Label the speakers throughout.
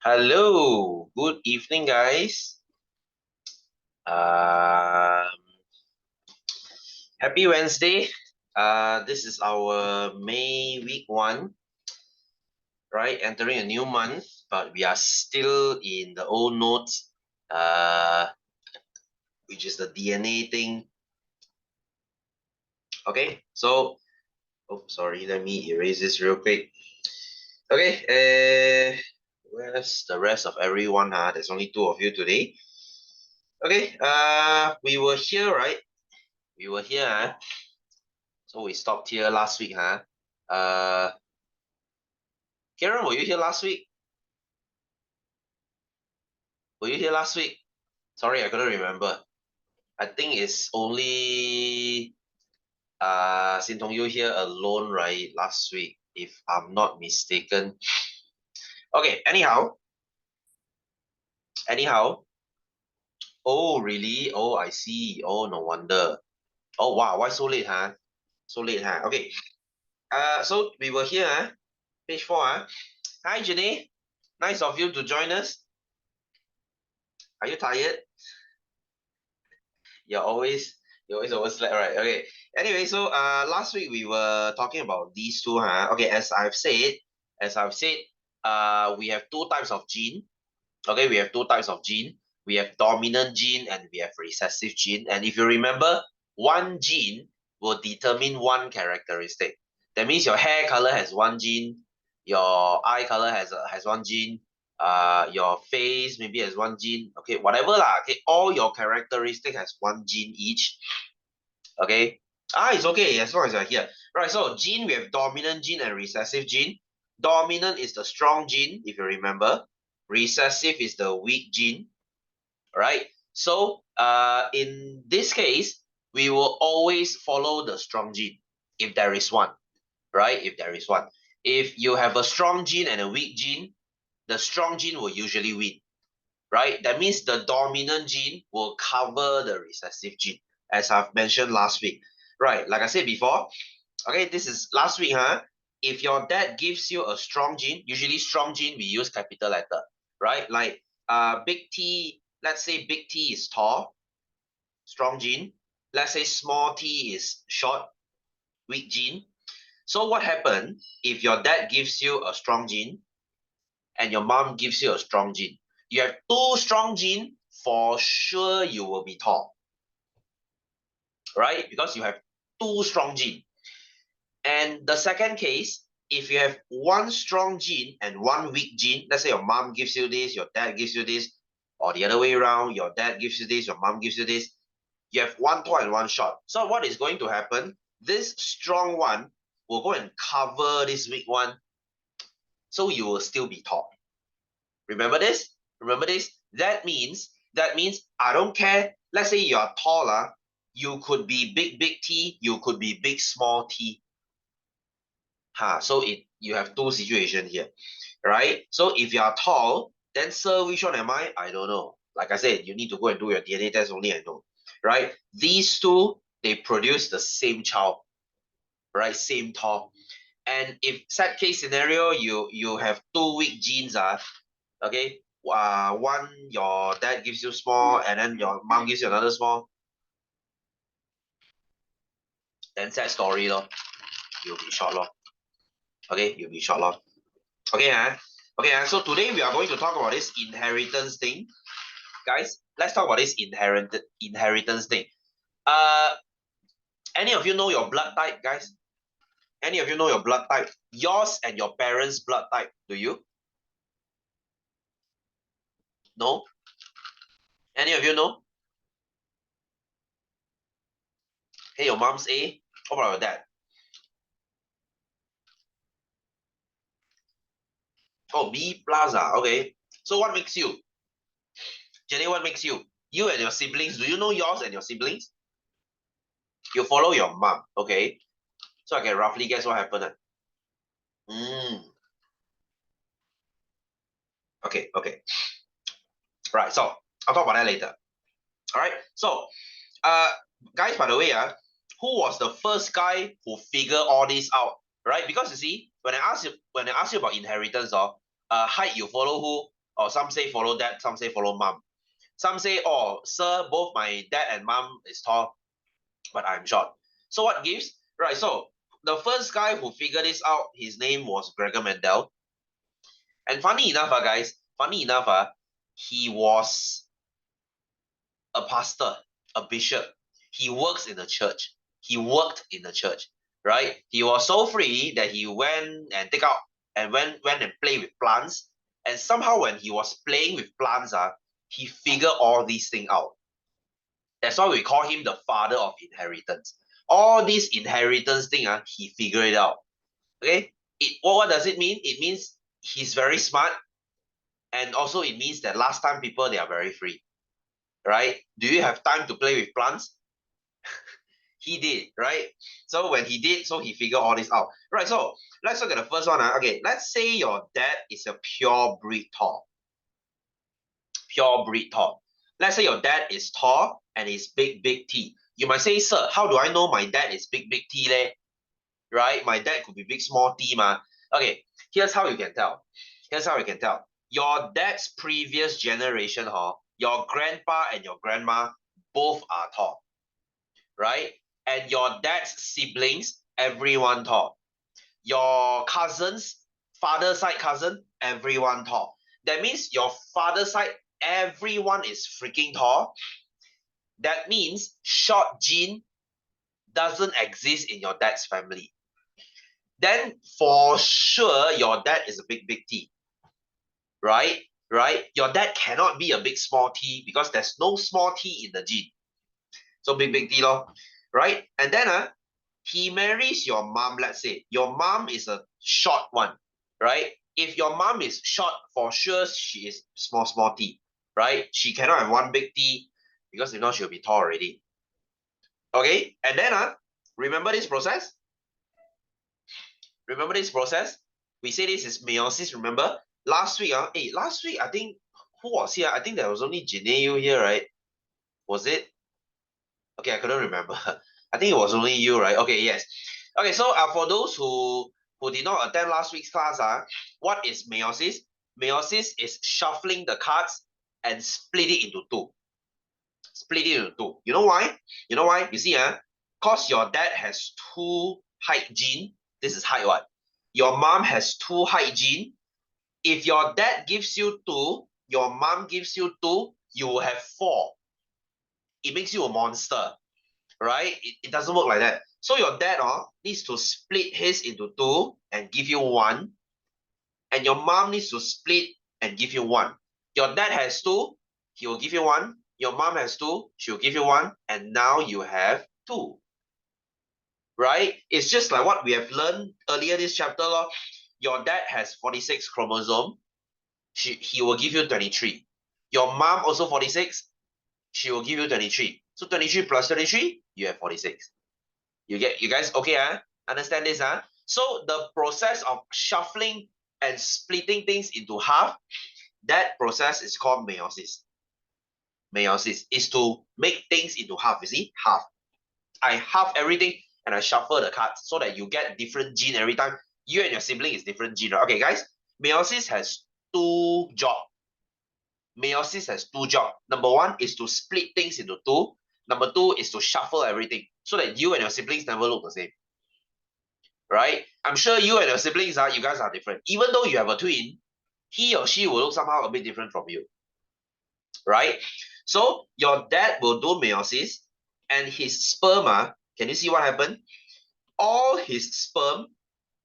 Speaker 1: Hello, good evening, guys. Um, Happy Wednesday. This is our May week 1, right? Entering a new month, but we are still in the old notes, which is the DNA thing. Okay, so, oh, sorry, let me erase this real quick. Okay, where's the rest of everyone? There's only 2 of you today. Okay, we were here, right? We were here. So we stopped here last week, Karen, were you here last week? Were you here last week? Sorry, I couldn't remember. I think it's only Sin Tong Yu here alone, right? Last week, if I'm not mistaken. Okay, anyhow. Oh, really? Oh, I see. Oh, no wonder. Oh, wow. Why so late, So late, Okay. So we were here, Page 4, Hi, Janae. Nice of you to join us. Are you tired? You're always you always overslept, right? Okay. Anyway, so last week we were talking about these two, Okay, as I've said, we have two types of gene. Okay, we have two types of gene. We have dominant gene and we have recessive gene. And if you remember, one gene will determine one characteristic. That means your hair color has one gene, your eye color has one gene, your face maybe has one gene. Okay, whatever lah. Okay, all your characteristic has one gene each. Okay. It's okay as long as you're here. Right, so gene, we have dominant gene and recessive gene. Dominant is the strong gene, if you remember. Recessive is the weak gene, right? So in this case, we will always follow the strong gene if there is one, right? If there is one. If you have a strong gene and a weak gene, the strong gene will usually win, right? That means the dominant gene will cover the recessive gene, as I've mentioned last week. Right, like I said before, okay, this is last week, If your dad gives you a strong gene, usually strong gene, we use capital letter, right? Like big T, let's say big T is tall, strong gene. Let's say small t is short, weak gene. So what happens if your dad gives you a strong gene and your mom gives you a strong gene? You have two strong gene, for sure you will be tall, right? Because you have two strong gene. And the second case, if you have one strong gene and one weak gene, let's say your mom gives you this, your dad gives you this, or the other way around, your dad gives you this, your mom gives you this, you have one tall and one short. So what is going to happen? This strong one will go and cover this weak one, so you will still be tall. Remember this? Remember this? That means I don't care. Let's say you are taller, you could be big T, you could be big small T. So you have two situations here, right? So if you are tall, then sir, which one am I? I don't know. Like I said, you need to go and do your DNA test only, I know, right? These two, they produce the same child, right? Same tall. And if sad case scenario, you have two weak genes, okay? One your dad gives you small, and then your mom gives you another small. Then sad story, lor. You'll be short, lor. Okay, you'll be short, lor. Okay, so today we are going to talk about this inheritance thing. Guys, let's talk about this inheritance thing. Any of you know your blood type, guys? Any of you know your blood type? Yours and your parents' blood type, do you? No? Any of you know? Hey, your mom's A. What about your dad? Oh, B plus, okay. So what makes you? Jenny, what makes you? You and your siblings, do you know yours and your siblings? You follow your mom, okay? So I can roughly guess what happened. Okay. Right, so I'll talk about that later. All right, so uh, guys, by the way, who was the first guy who figured all this out, right? Because you see, when I ask you about inheritance, height you follow who? or some say follow dad, some say follow mom. Some say, oh, sir, both my dad and mom is tall, but I'm short. So what gives? Right, so the first guy who figured this out, his name was Gregor Mendel. And funny enough, guys, he was a pastor, a bishop. He works in the church. He worked in the church, right? He was so free that he went and take out and went and play with plants. And somehow when he was playing with plants, he figured all these things out. That's why we call him the father of inheritance. All these inheritance thing, he figured it out. Okay? What does it mean? It means he's very smart. And also it means that last time people, they are very free. Right? Do you have time to play with plants? He did, right? So when he did, so he figured all this out. Right, so let's look at the first one. Okay, let's say your dad is a pure breed tall. Pure breed tall. Let's say your dad is tall and is big T. You might say, sir, how do I know my dad is big T leh? Right? My dad could be big small T ma. Okay, here's how you can tell. Here's how you can tell. Your dad's previous generation, your grandpa and your grandma both are tall. Right? And your dad's siblings, everyone tall. Your cousins, father side cousin, everyone tall. That means your father side, everyone is freaking tall. That means short gene doesn't exist in your dad's family. Then for sure, your dad is a big T. Right? Right? Your dad cannot be a big small T because there's no small T in the gene. So big T lor. Right? And then he marries your mom, let's say. Your mom is a short one, right? If your mom is short, for sure she is small T, right? She cannot have one big T because if not, she'll be tall already. Okay, and then remember this process? Remember this process? We say this is meiosis, remember? Last week, last week, I think, who was here? I think there was only Janae here, right? Was it? Okay, I couldn't remember. I think it was only you, right? Okay, yes. Okay, so for those who did not attend last week's class, what is meiosis? Meiosis is shuffling the cards and split it into two. Split it into two. You know why? You know why? You see, because your dad has two height gene. This is height what? Your mom has two height gene. If your dad gives you two, your mom gives you two, you will have four. It makes you a monster. Right? It doesn't work like that. So your dad needs to split his into two and give you one. And your mom needs to split and give you one. Your dad has two, he will give you one. Your mom has two, she will give you one. And now you have two. Right? It's just like what we have learned earlier this chapter. Your dad has 46 chromosome. He will give you 23. Your mom also 46. She will give you 23. So 23 plus 23, you have 46. You guys okay? Understand this? So the process of shuffling and splitting things into half, that process is called meiosis. Meiosis is to make things into half. You see, half. I half everything and I shuffle the cards so that you get different gene every time. You and your sibling is different gene. Right? Okay, guys. Meiosis has two jobs. Meiosis has two jobs. Number one is to split things into two. Number two is to shuffle everything so that you and your siblings never look the same. Right? I'm sure you and your siblings you guys are different. Even though you have a twin, he or she will look somehow a bit different from you. Right? So your dad will do meiosis and his sperm, can you see what happened? All his sperm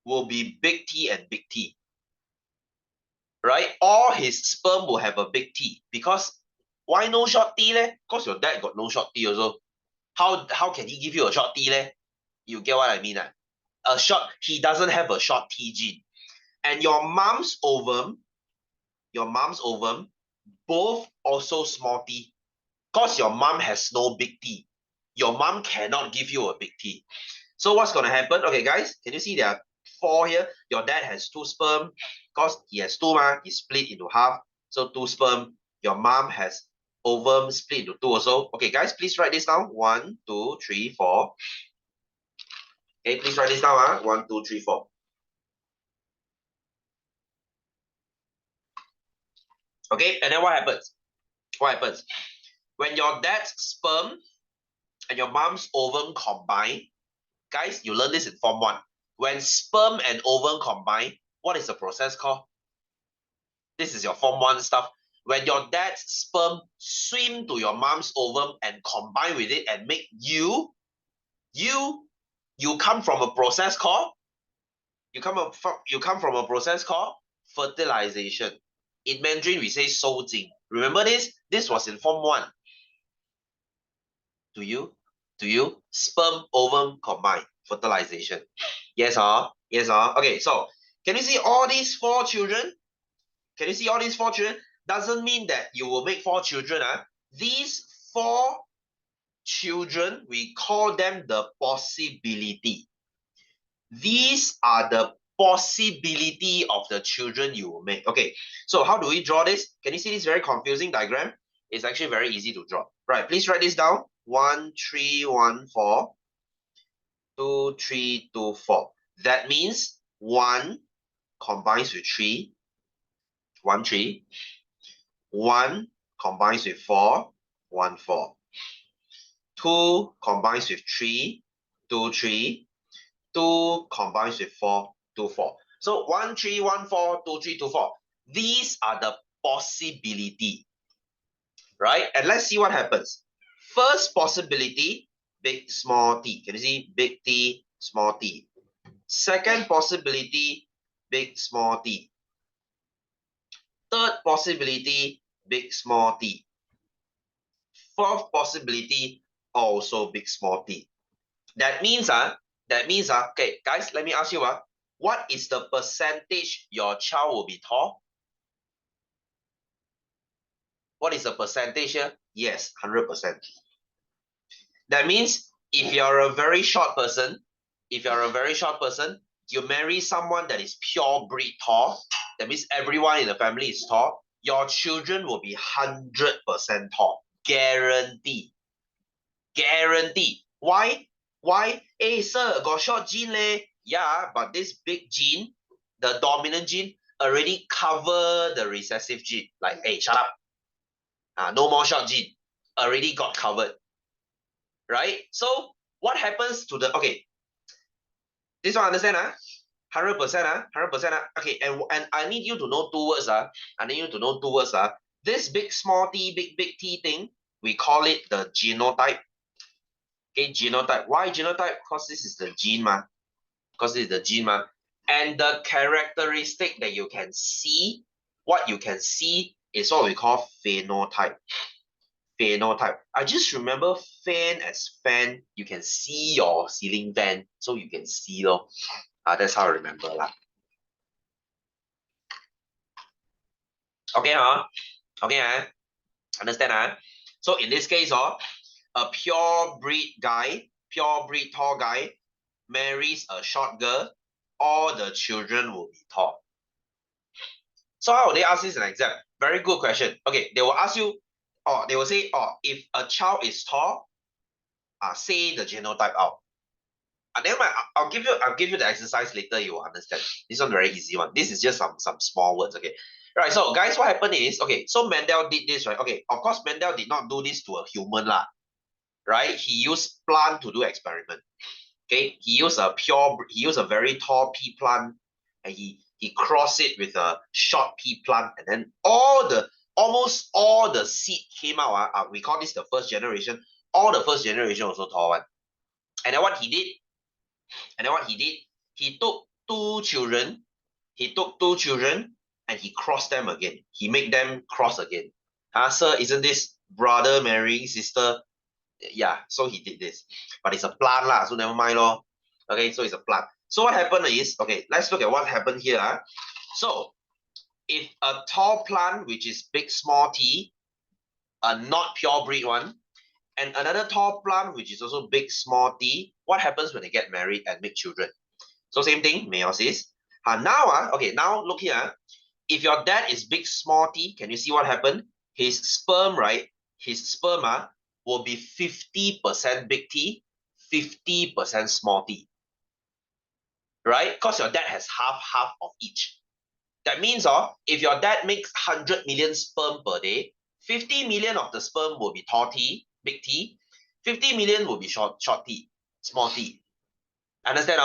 Speaker 1: will be big T and big T. Right? All his sperm will have a big T because why no short T leh? Because your dad got no short T also. How can he give you a short T leh? You get what I mean? He doesn't have a short T gene. And your mom's ovum, both also small T. Because your mom has no big T. Your mom cannot give you a big T. So what's going to happen? Okay, guys, can you see there are four here? Your dad has two sperm. Because he has two, he split into half. So two sperm. Your mom has ovum split into two also. Okay, guys, please write this down. 1, 2, 3, 4. Okay, please write this down. 1, 2, 3, 4. Okay, and then what happens? What happens? When your dad's sperm and your mom's ovum combine, guys, you learn this in Form 1. When sperm and ovum combine, what is the process called? This is your Form 1 stuff. When your dad's sperm swim to your mom's ovum and combine with it and make you come from a process called you come from a process called fertilization. In Mandarin, we say 收精. Remember this? This was in Form 1. Do you? Sperm, ovum combine, fertilization. Yes, huh? Yes, huh? Okay, so can you see all these 4 children? Can you see all these 4 children? Doesn't mean that you will make 4 children. These 4 children, we call them the possibility. These are the possibility of the children you will make. Okay, so how do we draw this? Can you see this very confusing diagram? It's actually very easy to draw. Right, please write this down. 1, 3, 1, 4. 2, 3, 2, 4. That means 1 combines with 3. 1, 3. 1 combines with 4. 1, 4. 2 combines with 3. 2, 3. 2 combines with 4, 2, 4. So 1, 3, 1, 4, 2, 3, 2, 4. These are the possibility, right? And let's see what happens. First possibility, big, small t. Can you see? Big T, small t. Second possibility, big, small t. Third possibility, big, small t. Fourth possibility, also big, small t. That means, okay, guys, let me ask you, what is the percentage your child will be tall? What is the percentage here? Yes, 100%. That means if you're a very short person, you marry someone that is pure breed tall, that means everyone in the family is tall, your children will be 100% tall. Guarantee. Guarantee. Why? Hey, sir, got short gene leh. Yeah, but this big gene, the dominant gene, already cover the recessive gene. Like, hey, shut up. No more short gene. Already got covered. Right? So what happens to the, okay, this one understand? 100%, 100%. Okay, and I need you to know 2 words. I need you to know 2 words. This big small t, big T thing, we call it the genotype. Okay, genotype. Why genotype? Because this is the gene, And the characteristic that you can see, what you can see is what we call phenotype. Phenotype. I just remember fan as fan. You can see your ceiling fan, so you can see. That's how I remember. Okay, Okay, understand? So in this case, a pure breed tall guy, marries a short girl, all the children will be tall. So how will they ask this in an exam? Very good question. Okay, they will ask you, or they will say, if a child is tall, say the genotype out. And then I'll give you the exercise later. You will understand. This one very easy one. This is just some small words. Okay, right. So guys, what happened is, okay, so Mendel did this, right? Okay, of course Mendel did not do this to a human lah, right? He used plant to do experiment. Okay, he used a very tall pea plant, and he crossed it with a short pea plant, and then almost all the seed came out. We call this the first generation. All the first generation also tall one. And then what he did? He took 2 children. And he crossed them again. He made them cross again. Sir, isn't this brother marrying sister? Yeah, so he did this. But it's a plant lah, so never mind lor. Okay, so it's a plant. So what happened is, okay, let's look at what happened here. So if a tall plant, which is big small t, a not pure breed one, and another tall plant, which is also big small t, what happens when they get married and make children? So same thing, meiosis. Now, okay, now look here. If your dad is big small t, can you see what happened? His sperm, right? His sperm will be 50% big T, 50% small t. Right? Because your dad has half of each. That means if your dad makes 100 million sperm per day, 50 million of the sperm will be tall T, big T, 50 million will be short T, small T. Understand?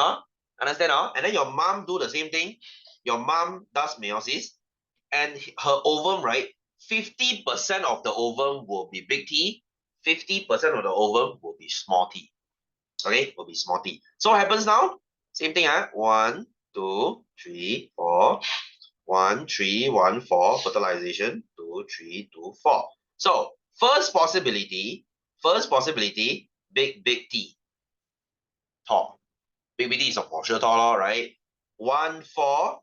Speaker 1: Understand? And then your mom do the same thing. Your mom does meiosis, and her ovum, right? 50% of the ovum will be big T, 50% of the ovum will be small T. Okay, will be small T. So what happens now? Same thing, 1, 2, 3, 4. 1, 3, 1, 4, fertilization, 2, 3, 2, 4. So first possibility, big T, tall. Big T is for sure tall, right? 1, 4,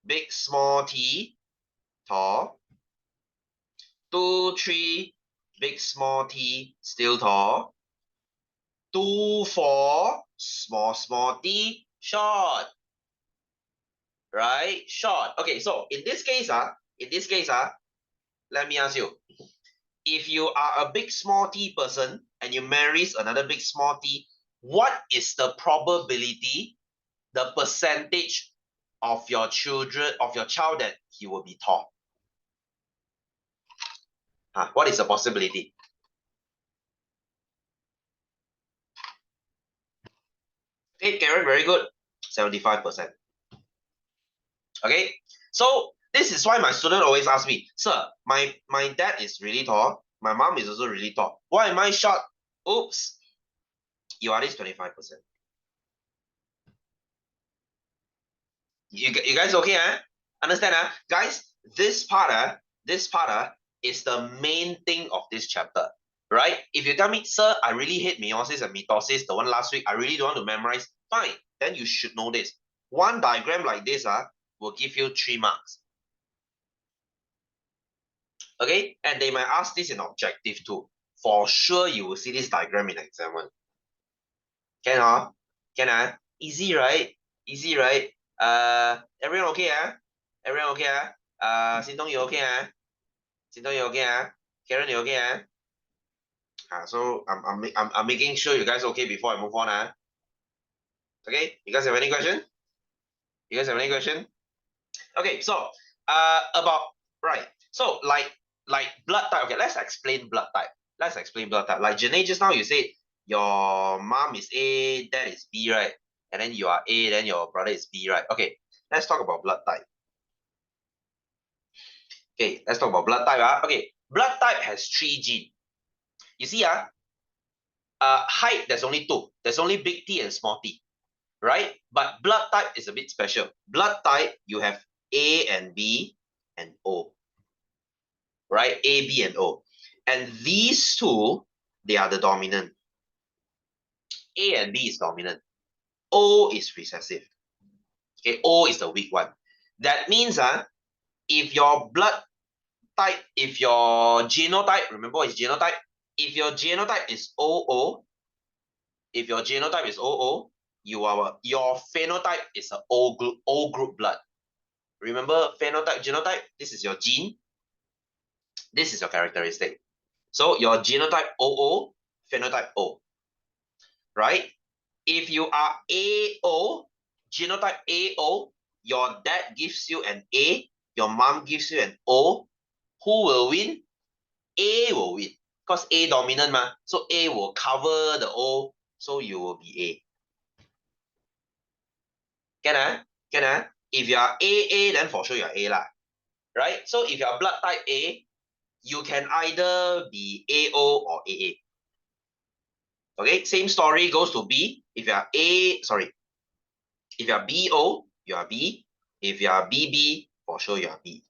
Speaker 1: big small T, tall. 2, 3, big small T, still tall. 2, 4, small T, short. Right? Short. Okay, so in this case, let me ask you. If you are a big small T person and you marries another big small T, what is the probability, the percentage of your child that he will be tall? What is the possibility? Okay, Karen, very good. 75%. Okay, so this is why my student always ask me, sir, my dad is really tall, my mom is also really tall. Why am I short? Oops, you are this 25%. You guys okay? Understand? Guys, this part is the main thing of this chapter, right? If you tell me, sir, I really hate meiosis and mitosis, the one last week, I really don't want to memorize, fine, then you should know this. One diagram like this will give you 3 marks. Okay, and they might ask this in objective too. For sure, you will see this diagram in exam 1. Can Can Easy, right? Easy, right? Everyone okay? Everyone okay? Sintong, you okay? Sintong, you okay? Karen, you okay? So I'm making sure you guys okay before I move on. Okay, you guys have any question? You guys have any question? Okay, so about right. So like blood type. Okay, let's explain blood type. Like Janae, just now you said your mom is A, dad is B, right? And then you are A, then your brother is B, right? Okay, let's talk about blood type. Okay, let's talk about blood type. Okay, blood type has 3 genes. You see, height, there's only 2. There's only big T and small t, right? But blood type is a bit special. Blood type, you have A and B and O, right? A, B, and O. And these two, they are the dominant. A and B is dominant. O is recessive. Okay, O is the weak one. That means if your blood type, if your genotype, remember what is genotype? If your genotype is OO, your phenotype is a O group blood. Remember phenotype, genotype? This is your gene. This is your characteristic. So your genotype OO, phenotype O. Right? If you are AO, genotype AO, your dad gives you an A, your mom gives you an O, who will win? A will win. Because A dominant so A will cover the O, so you will be A. Can If you are AA, then for sure you are A lah. Right? So if you are blood type A, you can either be AO or AA. Okay, same story goes to B. If you are if you are BO, you are B. If you are BB, for sure you are B.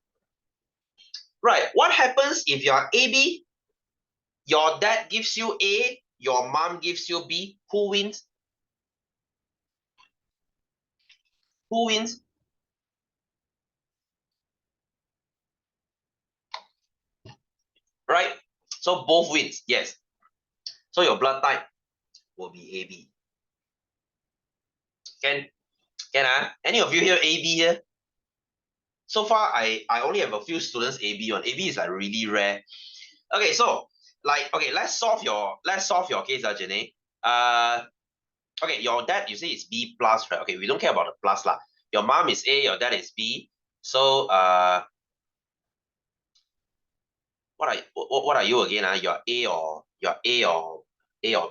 Speaker 1: Right, what happens if you are AB? Your dad gives you A, your mom gives you B. Who wins? Who wins? Right? So both wins, yes. So your blood type will be AB. Can any of you here AB here? So far, I only have a few students AB one. AB is like really rare. Okay, so okay, let's solve your case, Jenny. Okay, your dad, you say it's B plus, right? Okay, we don't care about the plus lah. Your mom is A, your dad is B. So what are you again? You're A or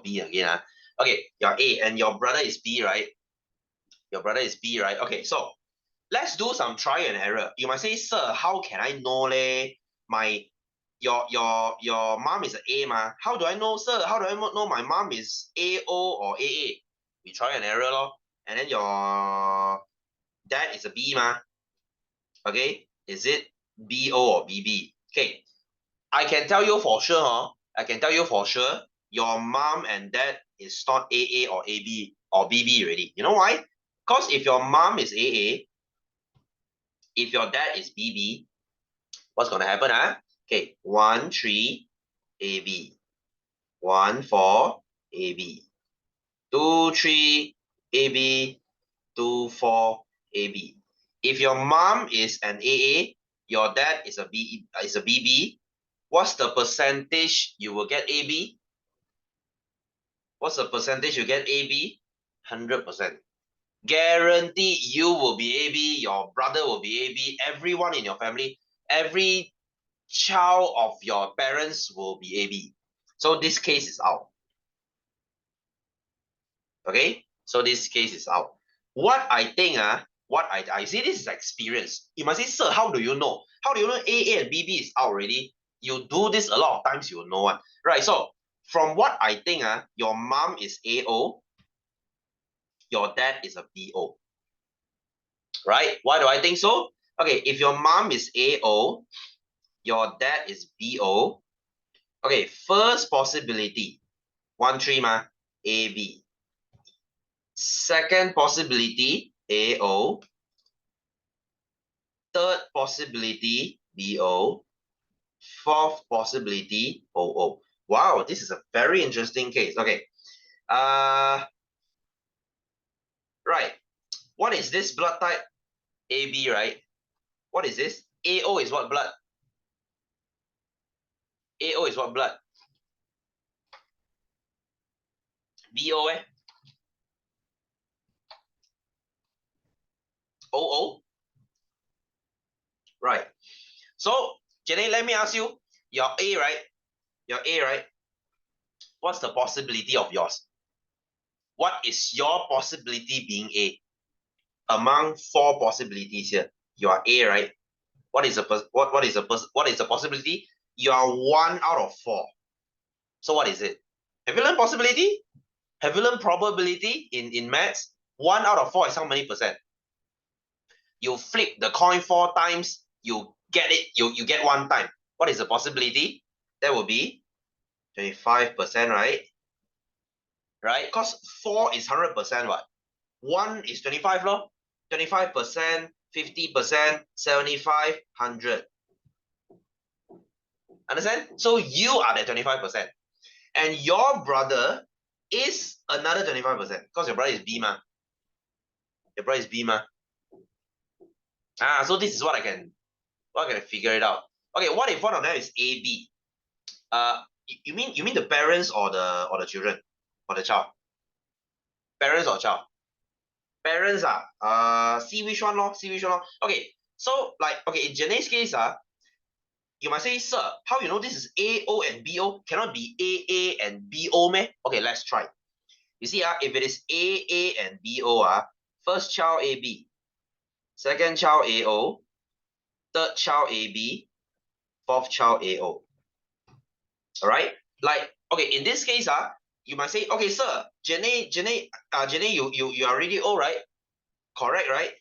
Speaker 1: B again. Okay, you're A and your brother is B, right? Your brother is B, right? Okay, so let's do some try and error. You might say, sir, how can I know leh? Your mom is A ma. How do I know, sir? How do I know my mom is AO or AA? We try and error lor. And then your dad is a B ma. Okay, is it BO or BB? Okay, I can tell you for sure, huh? I can tell you for sure, your mom and dad is not AA or AB or BB already. You know why? Because if your mom is AA, if your dad is BB, what's gonna happen? Okay, 1, 3, AB. 1, 4, AB. 2, 3, AB. 2, 4, AB. If your mom is an AA, your dad is a BB, what's the percentage you will get AB? What's the percentage you get AB? 100%. Guarantee you will be AB, your brother will be AB, everyone in your family, every child of your parents will be AB. So this case is out. Okay? So this case is out. What I think, what I see, this is experience. You must say, sir, how do you know? How do you know AA and BB is out already? You do this a lot of times, you will know one. Right, so from what I think, your mom is AO, your dad is a BO. Right? Why do I think so? Okay, if your mom is AO, your dad is BO. Okay, first possibility, 1, 3 ma, AB. Second possibility, AO. Third possibility, BO. Fourth possibility, OO. Wow, this is a very interesting case. Okay. Right. What is this blood type? AB, right? What is this? AO is what blood? AO is what blood? BO, OO? Right. So, Jenny, let me ask you, your A, right? Your A, right? What's the possibility of yours? What is your possibility being A? Among 4 possibilities here, you are A, right? What is the possibility? You are 1 out of 4. So what is it? Have you learned possibility? Have you learned probability in maths? 1 out of 4 is how many percent? You flip the coin 4 times, you get it, you get 1 time. What is the possibility? That will be 25%, right? Right? Because 4 is 100%, what? 1 is 25, lor. 25%, 50%, 75, 100. Understand? So you are the 25%. And your brother is another 25%. Because your brother is B ma. Your brother is B ma. So this is what I can figure it out. Okay, what if one of them is AB? You mean the parents or the children? Or the child? Parents or child? Parents see which one lor, see which one lor. Okay, so like okay, in Janae's case, you might say, sir, how you know this is AO and BO? Cannot be AA and BO meh? Okay, let's try. You see, if it is AA and BO, first child AB, second child AO, third child AB, fourth child AO. All right? Like, okay, in this case, you might say, okay, sir, Jenny, you are already O, right? Correct, right?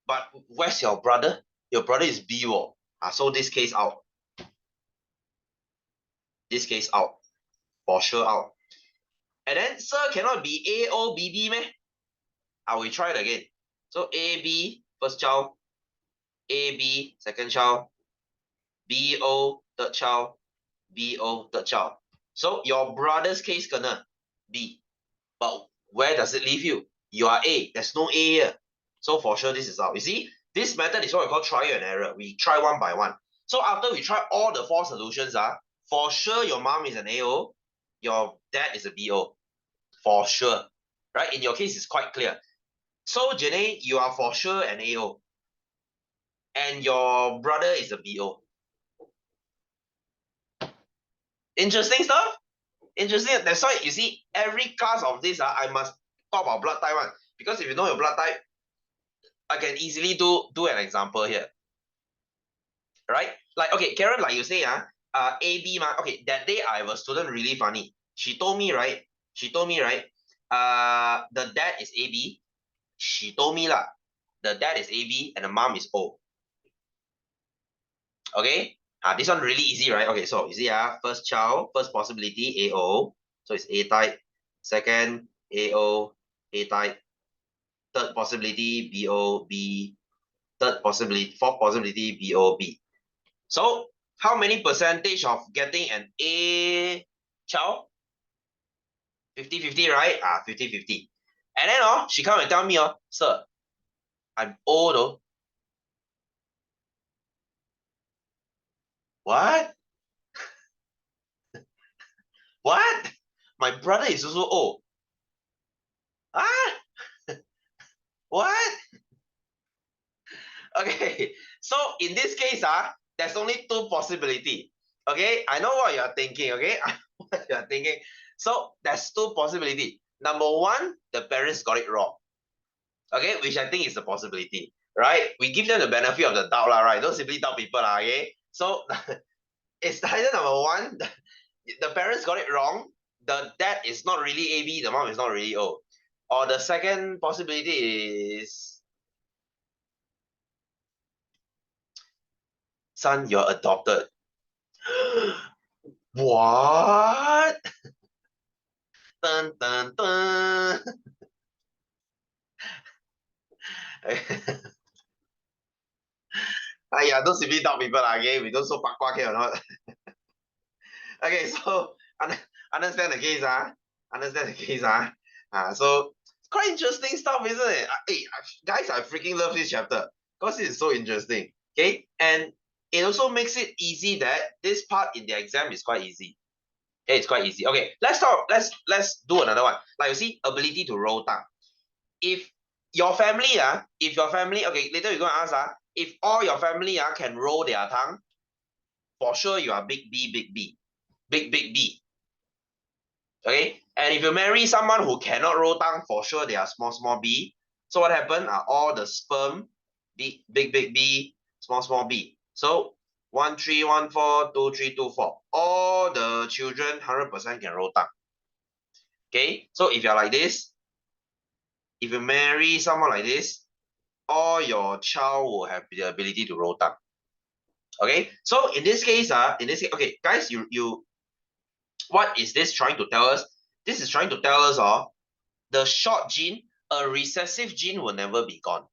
Speaker 1: But where's your brother? Your brother is BO. So this case out. This case out. For sure out. And then, sir, cannot be AO, BB, meh? I will try it again. So AB, first child, AB, second child, BO, third child, BO, third child. So your brother's case gonna B. But where does it leave you? You are A. There's no A here. So for sure, this is out. You see, this method is what we call trial and error. We try one by one. So after we try all the 4 solutions, for sure your mom is an AO, your dad is a BO. For sure. Right? In your case, it's quite clear. So Janae, you are for sure an AO. and your brother is a BO. Interesting stuff. Interesting. That's why you see every class of this, I must talk about blood type one. Because if you know your blood type, I can easily do an example here. Right? Like, okay, Karen, like you say, AB, okay, that day I have a student really funny. She told me, right? The dad is AB. She told me lah, the dad is AB and the mom is O. Okay? This one really easy, right? Okay, so you see, first child, first possibility, AO. So it's A type. Second, AO, A type. Third possibility, BO, B. Third possibility, fourth possibility, BO, B. So how many percentage of getting an A child? 50-50, right? 50-50. And then she come and tell me, sir, I'm O though. What? What? My brother is also O. Ah? What? Okay. So in this case, there's only two possibility. Okay, I know what you're thinking. Okay, what you're thinking. So there's two possibility. Number one, the parents got it wrong. Okay, which I think is a possibility, right? We give them the benefit of the doubt, right? Don't simply doubt people, okay? So it's either number one, the parents got it wrong. The dad is not really AB, the mom is not really O. Or the second possibility is, son, you're adopted. What? Dun, dun, dun. Yeah, don't simply doubt people, okay? We don't so pakwa here or not. Okay, so understand the case, Understand the case, So it's quite interesting stuff, isn't it? Hey, guys, I freaking love this chapter because it is so interesting. Okay, and it also makes it easy that this part in the exam is quite easy. Okay, it's quite easy. Okay, let's talk. Let's do another one. Like you see, ability to roll tongue. If your family, okay, later you're gonna ask, if all your family can roll their tongue, for sure you are big B, big B, big B. Okay, and if you marry someone who cannot roll tongue, for sure they are small b. So what happened are all the sperm big B, small b. So 1 3 1 4 2 3 2 4. All the children 100% can roll tongue. Okay, so if you're like this, if you marry someone like this, all your child will have the ability to roll tongue. Okay, so in this case, okay, guys, you what is this trying to tell us? This is trying to tell us, the short gene, a recessive gene will never be gone.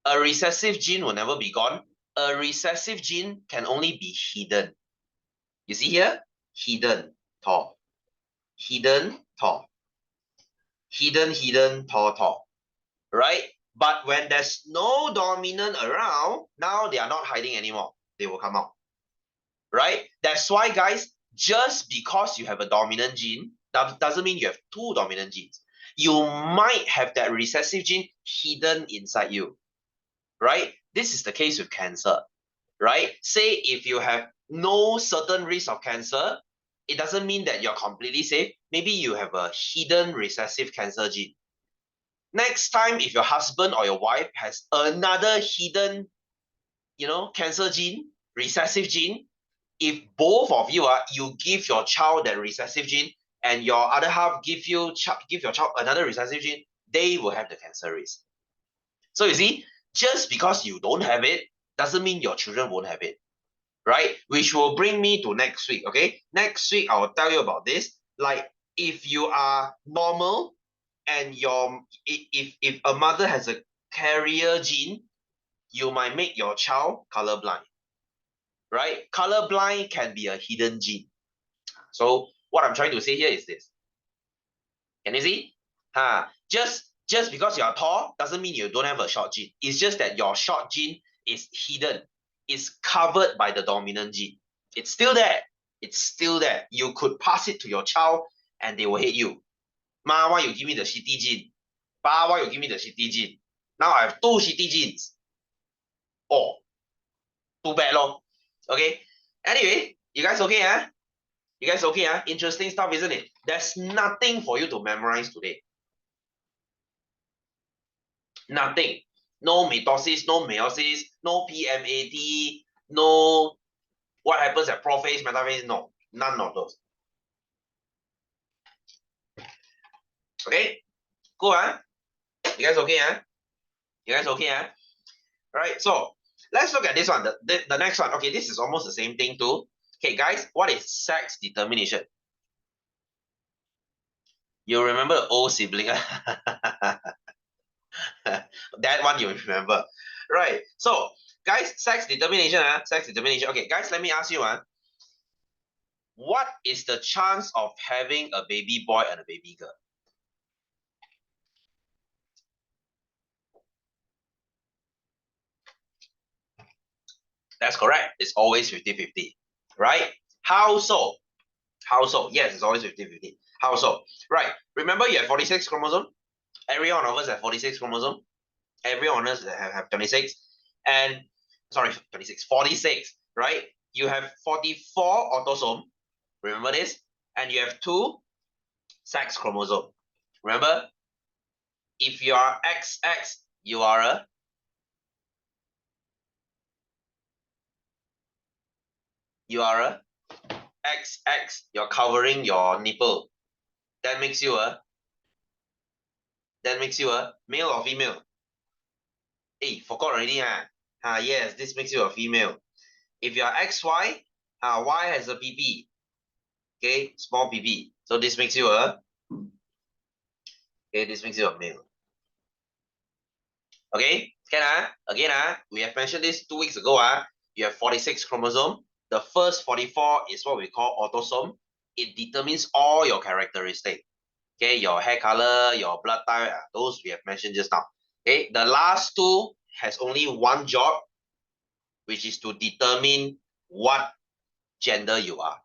Speaker 1: A recessive gene will never be gone. A recessive gene can only be hidden. You see here? Hidden, tall. Hidden, tall. Hidden, tall. Right? But when there's no dominant around, now they are not hiding anymore. They will come out. Right? That's why, guys, just because you have a dominant gene, that doesn't mean you have two dominant genes. You might have that recessive gene hidden inside you, right? This is the case with cancer, right? Say if you have no certain risk of cancer, it doesn't mean that you're completely safe. Maybe you have a hidden recessive cancer gene. Next time, if your husband or your wife has another hidden, cancer gene, recessive gene, if both of you you give your child that recessive gene and your other half give your child another recessive gene, they will have the cancer risk. So you see, just because you don't have it doesn't mean your children won't have it, right? Which will bring me to next week. Okay, next week I will tell you about this. Like if you are normal and if a mother has a carrier gene, you might make your child colorblind. Right? Colorblind can be a hidden gene. So what I'm trying to say here is this. Can you see? Just because you are tall doesn't mean you don't have a short gene. It's just that your short gene is hidden. It's covered by the dominant gene. It's still there. It's still there. You could pass it to your child and they will hate you. Ma, why you give me the shitty gene? Pa, why you give me the shitty gene? Now I have two shitty genes. Oh, Too bad lor. Okay. Anyway, you guys okay, huh? You guys okay, huh? Interesting stuff, isn't it? There's nothing for you to memorize today. Nothing. No mitosis, no meiosis, no PMAT, no what happens at prophase, metaphase, no. None of those. Okay? Cool, huh? You guys okay, huh? You guys okay, huh? Right, so let's look at this one, the next one. Okay, this is almost the same thing too. Okay, guys, what is sex determination? You remember the old sibling? That one you remember. Right, so guys, sex determination, sex determination. Okay, guys, let me ask you, what is the chance of having a baby boy and a baby girl? That's correct. It's always 50-50, right? How so? How so? Yes, it's always 50-50. How so? Right. Remember you have 46 chromosome? Every one of us have 46 chromosome. Every one of us have 26. And sorry, 26, 46, right? You have 44 autosome. Remember this? And you have two sex chromosome. Remember? If you are XX, you are a XX. You're covering your nipple. That makes you a male or female. Hey, forgot already, huh? Yes, this makes you a female. If you are XY, Y has a PP. Okay, small PP. So this makes you a male. Okay, can again we have mentioned this 2 weeks ago. You have 46 chromosome. The first 44 is what we call autosome. It determines all your characteristics. Okay, your hair color, your blood type, those we have mentioned just now. Okay, the last two has only one job, which is to determine what gender you are.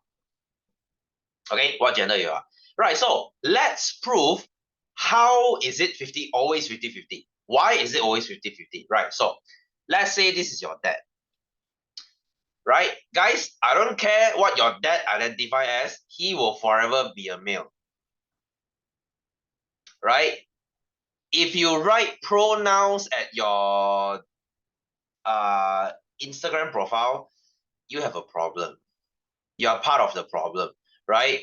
Speaker 1: Okay, what gender you are. Right, so let's prove how is it always 50-50. Why is it always 50-50? Right, so let's say this is your dad. Right, guys, I don't care what your dad identify as, he will forever be a male. Right? If you write pronouns at your Instagram profile, you have a problem. You are part of the problem, right?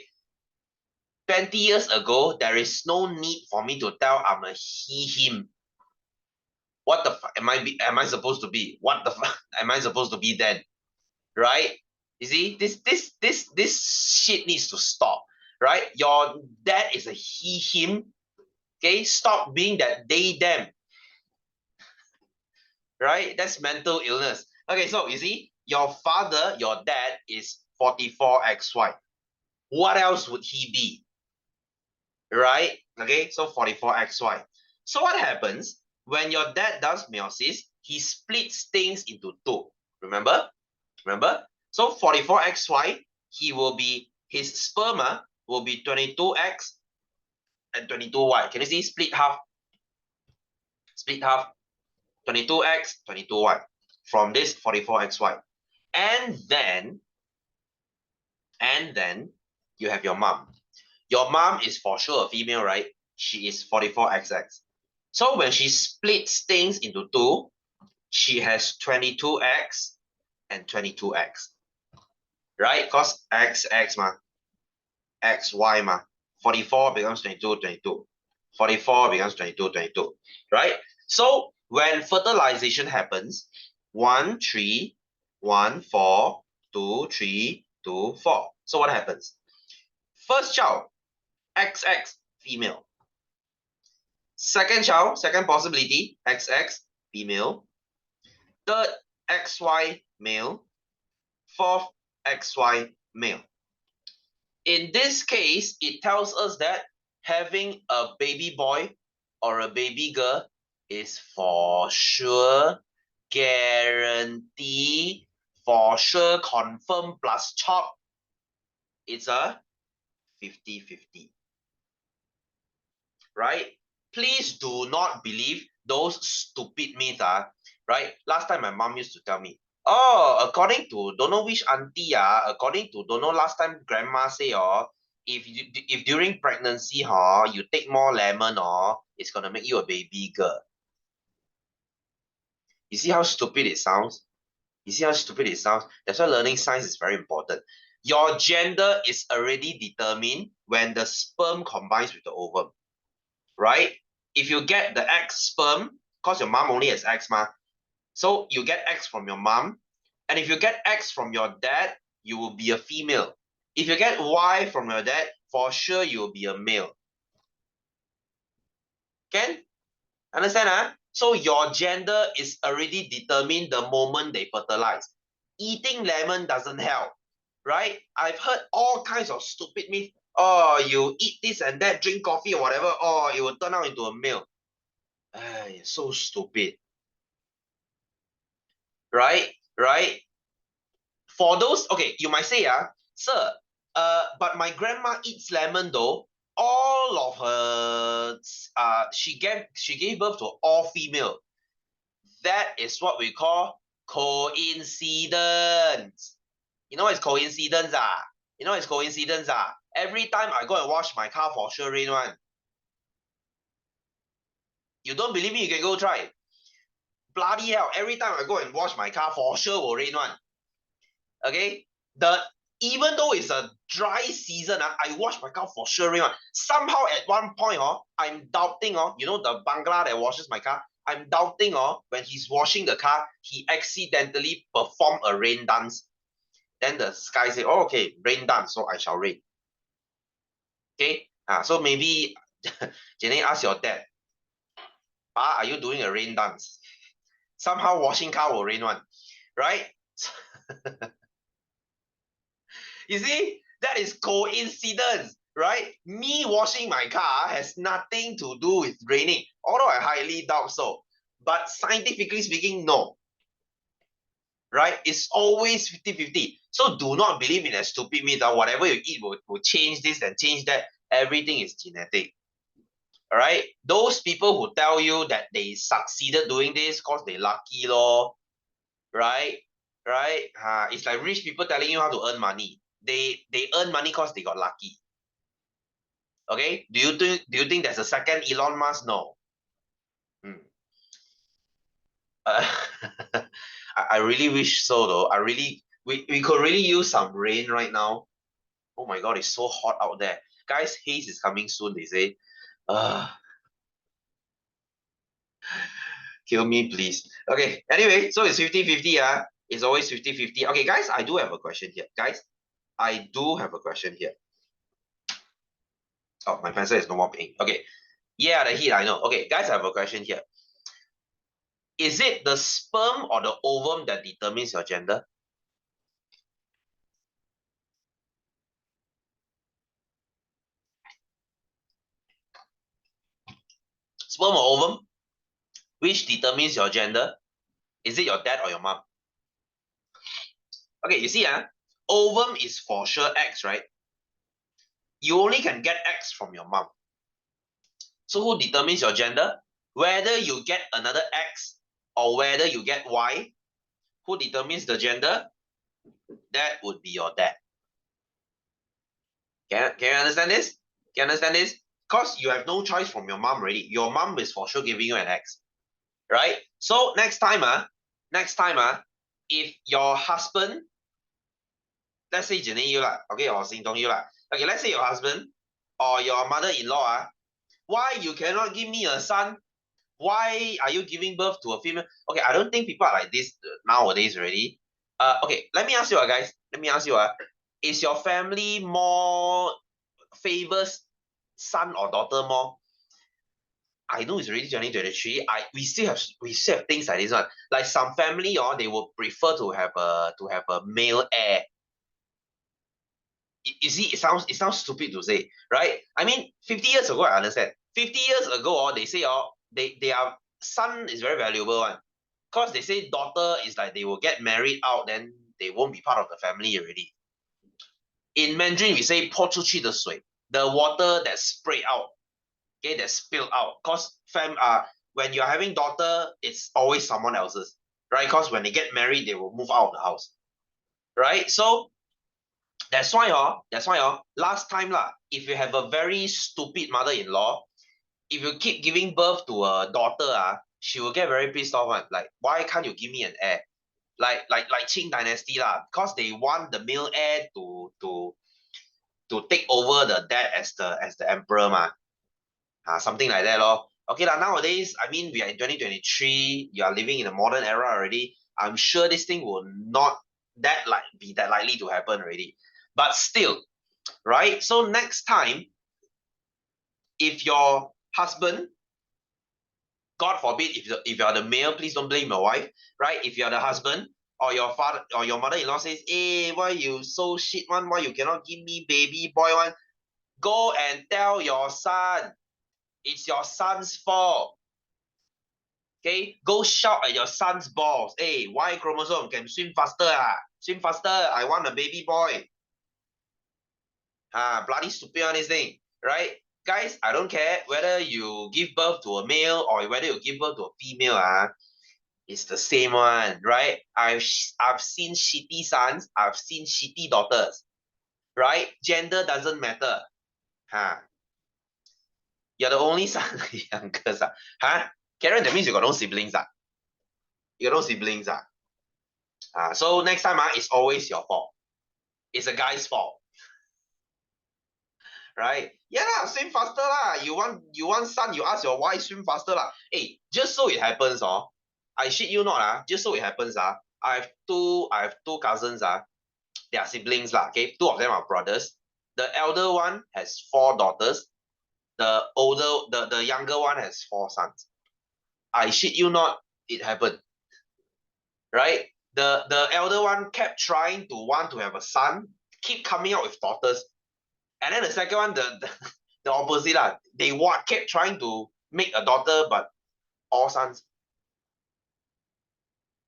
Speaker 1: 20 years ago, there is no need for me to tell I'm a he, him. What the fuck am I supposed to be? What the fuck am I supposed to be then? Right? You see, this shit needs to stop. Right? Your dad is a he, him. Okay, stop being that they, them. Right? That's mental illness. Okay, so you see, your father, your dad is 44XY. What else would he be? Right? Okay, so 44XY. So what happens when your dad does meiosis? He splits things into two. Remember? Remember? So 44XY, his sperma will be 22X and 22Y. Can you see? Split half. Split half. 22X, 22Y. From this 44XY. And then you have your mom. Your mom is for sure a female, right? She is 44XX. So when she splits things into two, she has 22X and 22X. Right? Because XX ma, XY ma. 44 becomes 22, 22. 44 becomes 22, 22. Right? So when fertilization happens, 1, 3, 1, 4, 2, 3, 2, 4. So what happens? First child, XX, female. Second child, second possibility, XX, female. Third, XY, male. Fourth, XY, male. In this case, it tells us that having a baby boy or a baby girl is for sure, guarantee, for sure, confirm plus chop. It's a 50-50. Right? Please do not believe those stupid myths, right? Last time my mom used to tell me, Oh, according to don't know which auntie according to don't know last time grandma say if during pregnancy you take more lemon it's gonna make you a baby girl. You see how stupid it sounds? You see how stupid it sounds? That's why learning science is very important. Your gender is already determined when the sperm combines with the ovum, right? If you get the X sperm, because your mom only has X so you get X from your mom, and if you get X from your dad, you will be a female. If you get Y from your dad, for sure you will be a male. Can understand? So your gender is already determined the moment they fertilize. Eating lemon doesn't help, right? I've heard all kinds of stupid myths. Oh, you eat this and that, drink coffee or whatever, it will turn out into a male. So stupid, right? Right? For those, okay, you might say, sir, but my grandma eats lemon though. All of her, she gave birth to all female. That is what we call coincidence. You know what is coincidence? You know what is coincidence? Every time I go and wash my car, for sure rain one. You don't believe me? You can go try. Bloody hell! Every time I go and wash my car, for sure will rain one. Okay, even though it's a dry season, I wash my car for sure rain one. Somehow at one point, I'm doubting, you know the bangla that washes my car. I'm doubting, when he's washing the car, he accidentally performed a rain dance. Then the sky say, "Oh, okay, rain dance, so I shall rain." Okay, so maybe Jenny ask your dad, are you doing a rain dance? Somehow washing car will rain one, right? You see, that is coincidence, right? Me washing my car has nothing to do with raining, although I highly doubt so. But scientifically speaking, no. Right? It's always 50-50. So do not believe in a stupid myth that whatever you eat will change this and change that. Everything is genetic. All right? Those people who tell you that they succeeded doing this because they lucky law, right? Right? It's like rich people telling you how to earn money. They earn money because they got lucky. Okay? Do you think there's a second Elon Musk? No. Hmm. Uh, I really wish so though. We could really use some rain right now. Oh my god, it's so hot out there. Guys, haze is coming soon, they say. Uh, Kill me, please. Okay, anyway, so it's 50-50. It's always 50-50. Okay, guys, I do have a question here. Guys, I do have a question here. Oh, my pencil is no more pink. Okay. Yeah, the heat, I know. Okay, guys, I have a question here. Is it the sperm or the ovum that determines your gender? Sperm or ovum? Which determines your gender? Is it your dad or your mom? Okay, you see, ovum is for sure X, right? You only can get X from your mom. So who determines your gender? Whether you get another X or whether you get Y, who determines the gender? That would be your dad. Can you understand this? Can you understand this? Because you have no choice from your mom already. Your mom is for sure giving you an X, right? So next time, if your husband, let's say Jenny you lah, okay, or Sing Dong you lah, okay, let's say your husband or your mother-in-law, why you cannot give me a son? Why are you giving birth to a female? Okay, I don't think people are like this nowadays already. Okay, let me ask you, guys. Let me ask you, is your family more favors son or daughter more? I know it's already 2023. We still have things like this one. Like some family, they would prefer to have a male heir. You see, it sounds stupid to say, right? I mean, 50 years ago, I understand. 50 years ago, they say, they are son is very valuable one. Because they say daughter is like they will get married out, then they won't be part of the family already. In Mandarin, we say 泼出去的水, the water that sprayed out, that spilled out. Because when you're having daughter, it's always someone else's, right? Because when they get married, they will move out of the house, right? So that's why, last time lah, if you have a very stupid mother-in-law, if you keep giving birth to a daughter, she will get very pissed off. Like, why can't you give me an heir? Like Qing dynasty lah, because they want the male heir to take over the dad as the emperor ma. Something like that lor. Okay lah, nowadays, I mean, we are in 2023, you are living in a modern era already. I'm sure this thing will not be that likely to happen already. But still, right? So next time, if your husband, God forbid, if you're the male, please don't blame your wife, right? If you're the husband or your father or your mother-in-law says, hey, why you so shit one? Why you cannot give me baby boy one? Go and tell your son. It's your son's fault. Okay? Go shout at your son's balls. Hey, Y chromosome can swim faster. Swim faster. I want a baby boy. Bloody stupid on this thing, right? Guys, I don't care whether you give birth to a male or whether you give birth to a female. It's the same one, right? I've seen shitty sons. I've seen shitty daughters, right? Gender doesn't matter. You're the only son of the youngest. Karen, that means you got no siblings. You got no siblings. So next time, it's always your fault. It's a guy's fault. Right? Yeah, swim faster lah. You want son, you ask your wife swim faster lah. Hey, just so it happens, I shit you not, just so it happens, I have two cousins, they are siblings lah. Okay, two of them are brothers. The elder one has 4 daughters. The younger one has 4 sons. I shit you not, it happened. Right? The elder one kept trying to want to have a son, keep coming out with daughters. And then the second one, the opposite lah. They kept trying to make a daughter, but all sons.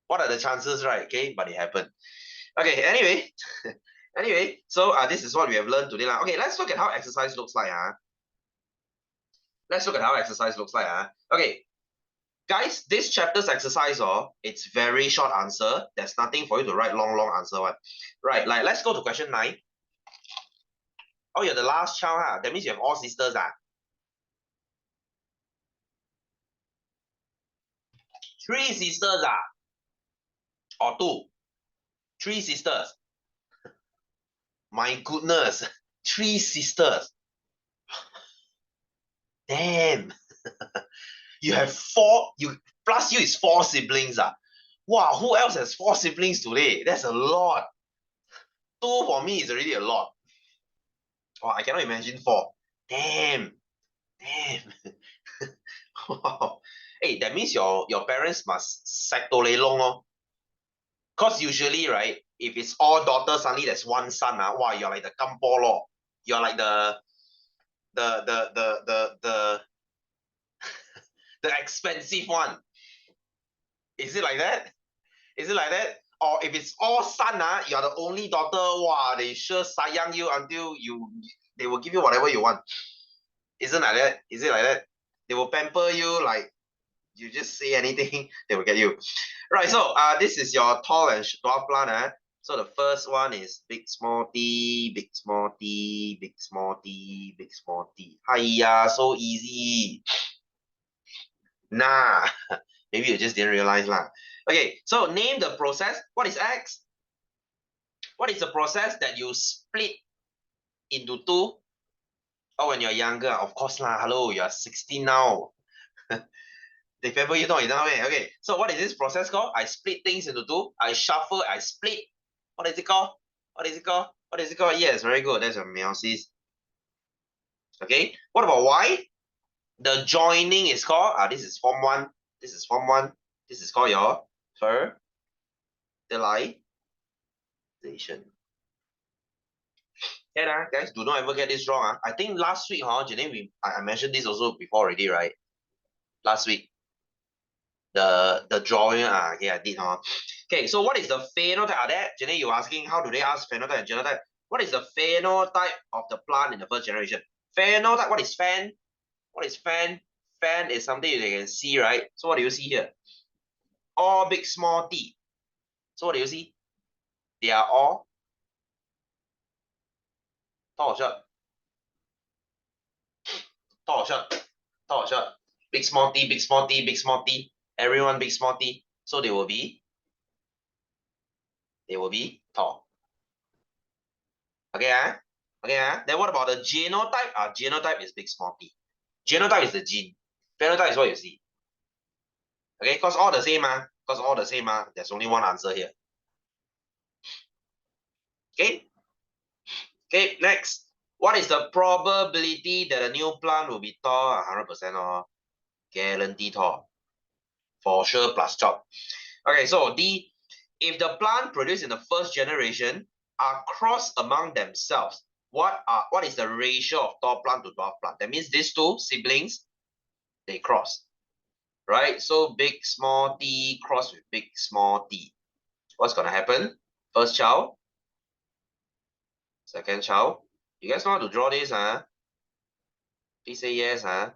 Speaker 1: What are the chances, right? Okay, but it happened. Okay, anyway, so this is what we have learned today lah. Okay, let's look at how exercise looks like. Let's look at how exercise looks like. Okay, guys, this chapter's exercise, it's very short answer. There's nothing for you to write long answer. Right, like let's go to question 9. Oh, you're the last child, That means you have all sisters, 3 sisters, or 2? 3 sisters. My goodness, 3 sisters. Damn. You have 4, plus you is 4 siblings. Wow, who else has 4 siblings today? That's a lot. 2 for me is already a lot. Oh, I cannot imagine 4. Damn. Wow. Hey, that means your parents must sectolelong. Because usually, right, if it's all daughters, suddenly there's 1 son. Wow, you're like the kampo law. You're like the expensive one. Is it like that? Or if it's all son, you're the only daughter, wow, they sure sayang you until they will give you whatever you want. Isn't like that? Is it like that? They will pamper you like you just say anything, they will get you. Right, so this is your tall and dwarf plant. So the first one is big small t, big small t, big small t, big small t. Hiya, so easy. Nah, maybe you just didn't realize lah. Okay, so name the process. What is X? What is the process that you split into 2? Oh, when you're younger, of course lah. Hello, you're 16 now. They favor you not enough. Okay, so what is this process called? I split things into 2. I shuffle, I split. What is it called? Yes, very good. That's a meiosis. Okay, what about Y? The joining is called, this is form 1. This is form 1. This is called your fertilization. Yeah, guys, do not ever get this wrong. I think last week, Janine, I mentioned this also before already, right? Last week. The drawing, okay, I did, Okay, so what is the phenotype? Janine, you're asking, how do they ask phenotype and genotype? What is the phenotype of the plant in the first generation? Phenotype, what is fan? What is fan? Fan is something you can see, right? So what do you see here? all big small t. So what do you see? They are all tall or short? Tall or short? Tall or short? Big small t, big small t, big small t. Everyone big small t. So they will be tall. Okay, okay, then what about the genotype? Genotype is big small t. Genotype is the gene. Phenotype is what you see. Okay, because all the same, because all the same, there's only one answer here. Okay. Okay, next. What is the probability that a new plant will be tall? 100% or guarantee tall. For sure, plus chop. Okay, so D, if the plant produced in the first generation are crossed among themselves, what is the ratio of tall plant to dwarf plant? That means these two siblings, they cross. Right? So big small t cross with big small t. What's gonna happen? First child, second child. You guys know how to draw this, huh? Please say yes, huh?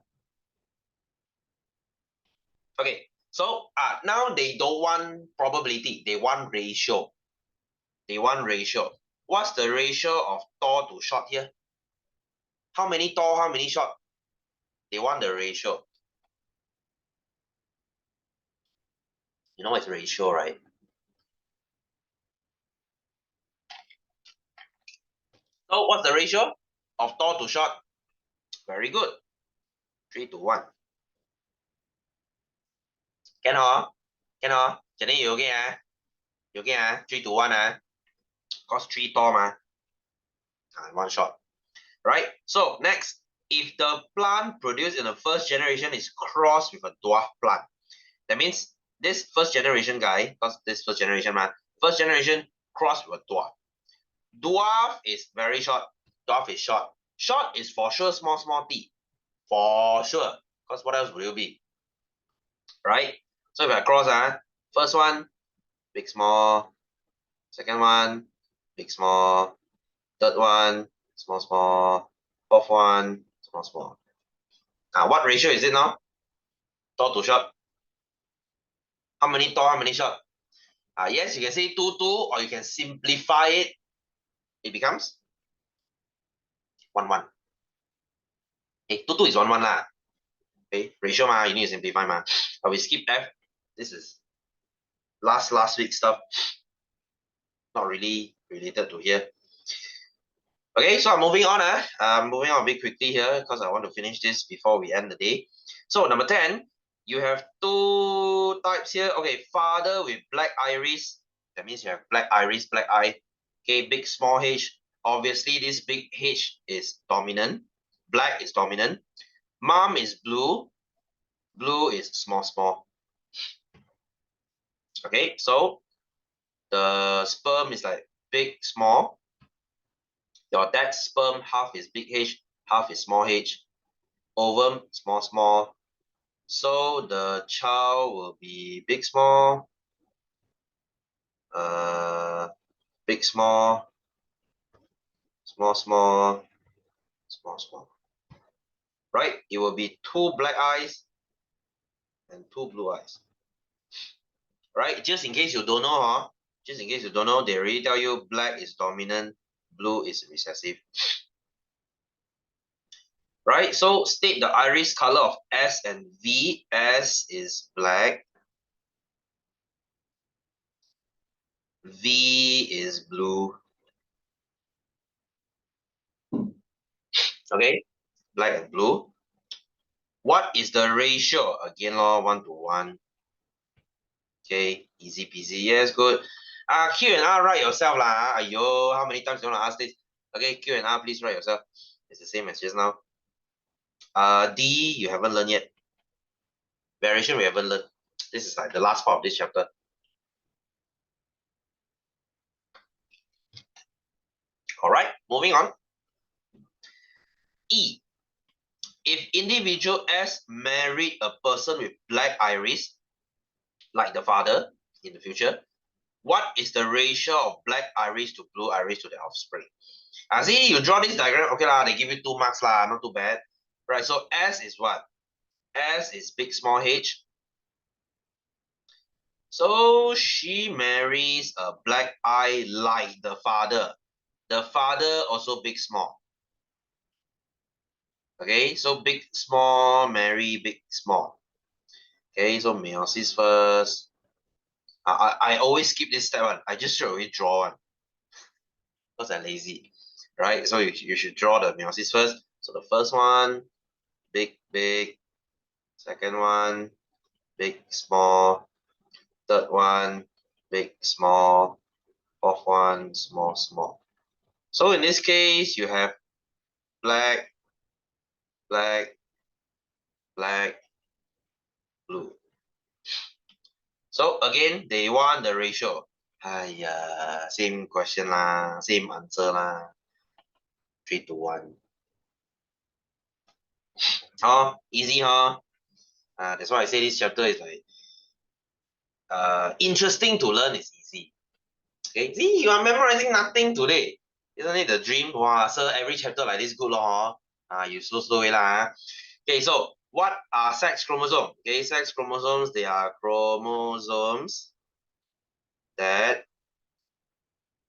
Speaker 1: Okay, so now they don't want probability, they want ratio. They want ratio. What's the ratio of tall to short here? How many tall, how many short? They want the ratio. You know what's ratio, right? So what's the ratio of tall to short? Very good. 3 to 1. Can hả? Can hả? Jenny, you okay, You okay, 3 to 1, Cause 3 tall, and 1 short. Right? So next, if the plant produced in the first generation is crossed with a dwarf plant, that means this first generation guy, because this first generation, first generation crossed with a dwarf. Dwarf is very short. Dwarf is short. Short is for sure small t. For sure. Because what else will you be? Right? So if I cross, first one, big small. Second one, big small. Third one, small. Fourth one, small. What ratio is it now? Tall to short. How many tall, how many short? Yes, you can say 2, 2, or you can simplify it. It becomes 1, 1. Okay, 2, 2 is 1, 1 lah. Okay, ratio you need to simplify But we skip F. This is last week stuff. Not really related to here. Okay, so I'm moving on. I'm moving on a bit quickly here because I want to finish this before we end the day. So number 10, you have 2 types here. Okay, father with black iris. That means you have black iris, black eye. Okay, big small H. Obviously, this big H is dominant. Black is dominant. Mom is blue. Blue is small. Okay, so the sperm is like big, small. Your dad's sperm, half is big H, half is small h. Ovum, small. So the child will be big, big, small. Right? It will be 2 black eyes and 2 blue eyes. Right? Just in case you don't know, just in case you don't know, they already tell you black is dominant, blue is recessive. Right? So state the iris color of S and V. S is black. V is blue. Okay, black and blue. What is the ratio? Again, 1 to 1. Okay, easy peasy. Yes, good. Q and R, write yourself lah. Ayo, how many times you want to ask this? Okay, Q and R, please write yourself. It's the same as just now. D, you haven't learned yet. Variation, we haven't learned. This is like the last part of this chapter. All right, moving on. E, if individual S married a person with black iris, like the father in the future, what is the ratio of black iris to blue iris to the offspring? See, you draw this diagram, okay lah, they give you 2 marks lah, not too bad. Right, so S is what? S is big small h. So she marries a black eye like the father. The father also big small. Okay, so big small, marry big small. Okay, so meiosis first. I always skip this step one. I just straight away draw one because I'm lazy, right? So you should draw the meiosis first. So the first one, big, big. Second one, big, small. Third one, big, small. Fourth one, small, small. So in this case, you have black, black, black, blue. So again, they want the ratio. Same question lah, same answer lah. 3 to 1. Easy, huh? That's why I say this chapter is like interesting to learn is easy. Okay, see, you are memorizing nothing today. Isn't it the dream? Wow, sir, every chapter like this good lor. You slow it lah. Okay, so what are sex chromosomes? Okay, sex chromosomes, they are chromosomes that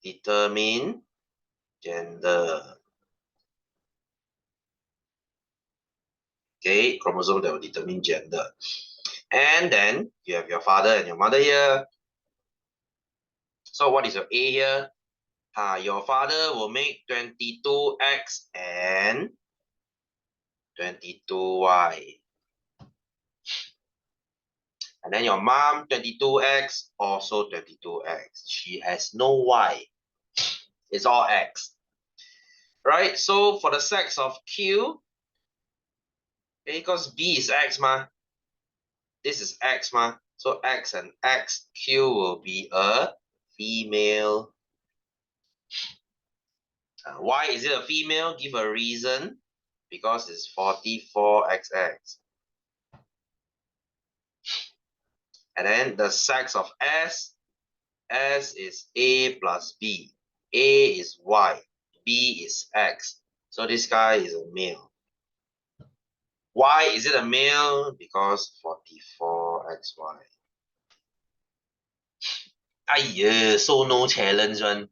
Speaker 1: determine gender. Okay, chromosome that will determine gender. And then you have your father and your mother here. So what is your A here? Your father will make 22X and 22Y. And then your mom, 22X, also 22X. She has no Y. It's all X. Right? So for the sex of Q, because B is X, ma. This is X, ma. So X and X, Q will be a female. Why is it a female? Give a reason. Because it's 44XX. And then the sex of S is A plus B. A is Y. B is X. So this guy is a male. Why is it a male? Because 44XY. So no challenge one.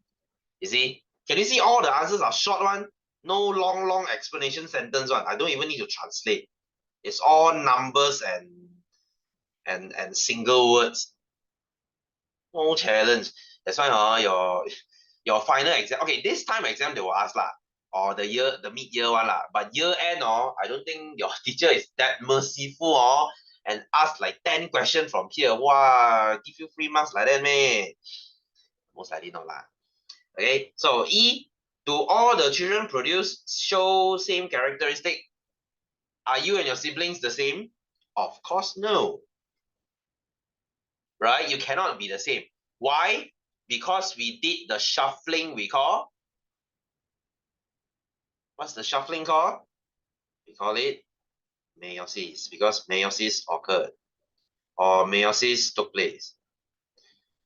Speaker 1: You see? Can you see all the answers are short one? No long explanation sentence one. I don't even need to translate. It's all numbers and single words. No challenge. That's why your final exam. Okay, this time exam they will ask lah. Or the mid-year one lah. But year end, I don't think your teacher is that merciful and ask like 10 questions from here. Wow, give you 3 marks like that, man. Most likely not lah. Okay, so E, do all the children show same characteristic? Are you and your siblings the same? Of course, no. Right? You cannot be the same. Why? Because we did the shuffling we call. What's the shuffling called? We call it meiosis, because meiosis occurred or meiosis took place.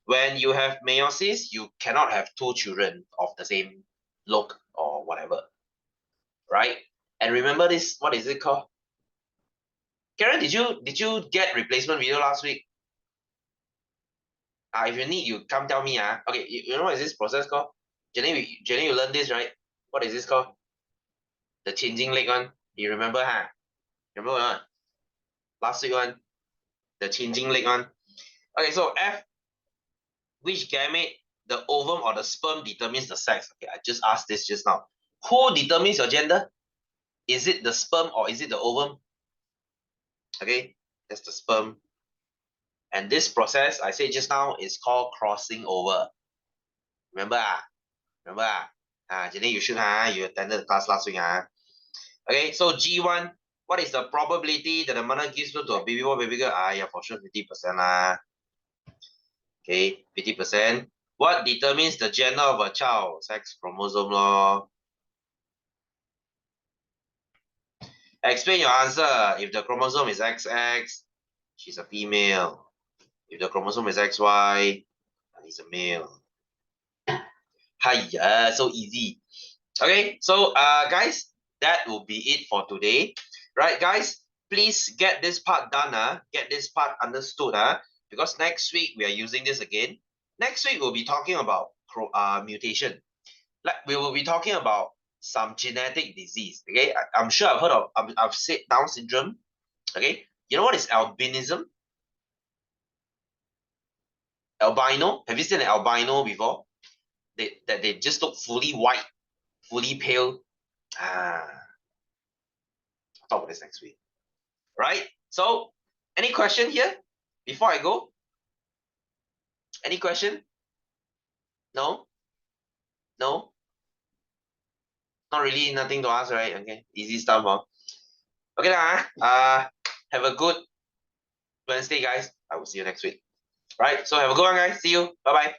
Speaker 1: When you have meiosis, you cannot have 2 children of the same look or whatever. Right? And remember this, what is it called? Karen, did you get replacement video last week? If you need, you come tell me. Okay, you know what is this process called? Jenny, you learned this, right? What is this called? The changing leg one. You remember, Remember one? Last week one. The changing leg one. Okay, so F, which gamete, the ovum or the sperm determines the sex? Okay, I just asked this just now. Who determines your gender? Is it the sperm or is it the ovum? Okay, that's the sperm. And this process, I said just now, is called crossing over. Remember? Remember? Jenny, you should, you attended the class last week. Okay, so G1, what is the probability that the mother gives birth to a baby boy, baby girl? Yeah, for sure 50% lah. Okay, 50%. What determines the gender of a child? Sex chromosome law. Explain your answer. If the chromosome is XX, she's a female. If the chromosome is XY, he's a male. Hiya, so easy. Okay, so guys, that will be it for today. Right, guys, please get this part done. Get this part understood. because next week we are using this again. Next week we'll be talking about mutation. Like we will be talking about some genetic disease. Okay, I'm sure I've heard of. I've said Down syndrome. Okay, you know what is albinism? Albino. Have you seen an albino before? They just look fully white, fully pale. Ah, I'll talk about this next week. Right? So, any question here before I go? Any question? No? No? Not really, nothing to ask, right? Okay, easy stuff, huh? Okay, lah. Have a good Wednesday, guys. I will see you next week. Right? So have a good one, guys. See you. Bye bye.